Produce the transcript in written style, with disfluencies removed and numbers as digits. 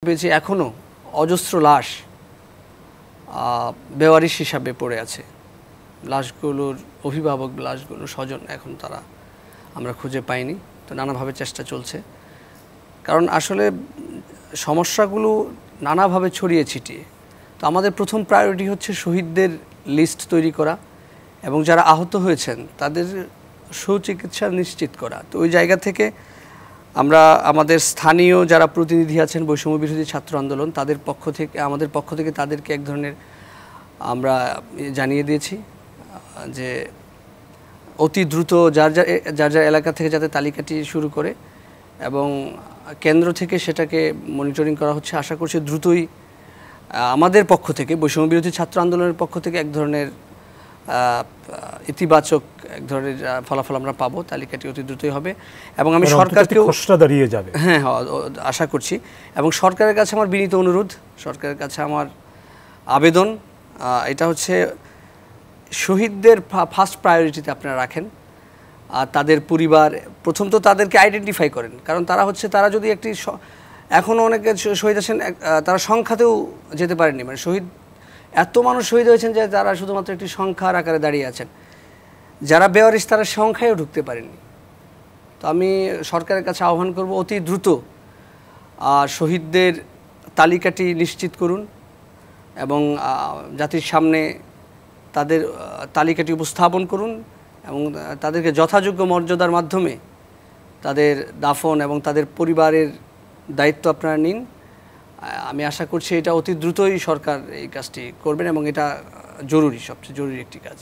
পেয়েছি এখনও অজস্র লাশ বেওয়ারিশ হিসাবে পড়ে আছে। লাশগুলোর অভিভাবক, লাশগুলোর স্বজন এখন তারা আমরা খুঁজে পাইনি। তো নানাভাবে চেষ্টা চলছে, কারণ আসলে সমস্যাগুলো নানাভাবে ছড়িয়ে ছিটিয়ে। তো আমাদের প্রথম প্রায়োরিটি হচ্ছে শহীদদের লিস্ট তৈরি করা এবং যারা আহত হয়েছেন তাদের সুচিকিৎসা নিশ্চিত করা। তো ওই জায়গা থেকে আমরা আমাদের স্থানীয় যারা প্রতিনিধি আছেন বৈষম্য বিরোধী ছাত্র আন্দোলন, তাদের পক্ষ থেকে, আমাদের পক্ষ থেকে তাদেরকে এক ধরনের আমরা জানিয়ে দিয়েছি যে অতি দ্রুত যার যার এলাকা থেকে যাতে তালিকাটি শুরু করে, এবং কেন্দ্র থেকে সেটাকে মনিটরিং করা হচ্ছে। আশা করছি দ্রুতই আমাদের পক্ষ থেকে, বৈষম্য বিরোধী ছাত্র আন্দোলনের পক্ষ থেকে এক ধরনের ইতিবাচক এক ধরনের ফলাফল আমরা পাবো। তালিকাটি অতি দ্রুতই হবে এবং আমি সরকারকেও খসড়া দাঁড়িয়ে যাবে, হ্যাঁ আশা করছি। এবং সরকারের কাছে আমার বিনীত অনুরোধ, সরকারের কাছে আমার আবেদন, এটা হচ্ছে শহীদদের ফার্স্ট প্রায়োরিটিতে আপনারা রাখেন। আর তাদের পরিবার প্রথম তো তাদেরকে আইডেন্টিফাই করেন, কারণ তারা হচ্ছে, তারা যদি একটি, এখনও অনেকে শহীদ আছেন তারা সংখ্যাতেও যেতে পারেননি, মানে শহীদ এত মানুষ শহীদ হয়েছেন যে তারা শুধুমাত্র একটি সংখ্যার আকারে দাঁড়িয়ে আছেন। যারা বেওয়ারিশ তারা সংখ্যায়ও ঢুকতে পারেননি। তো আমি সরকারের কাছে আহ্বান করব অতি দ্রুত শহীদদের তালিকাটি নিশ্চিত করুন এবং জাতির সামনে তাদের তালিকাটি উপস্থাপন করুন এবং তাদেরকে যথাযোগ্য মর্যাদার মাধ্যমে তাদের দাফন এবং তাদের পরিবারের দায়িত্ব আপনারা নিন। আমি আশা করছি এটা অতি দ্রুতই সরকার এই কাজটি করবেন এবং এটা জরুরি, সবচেয়ে জরুরি একটি কাজ।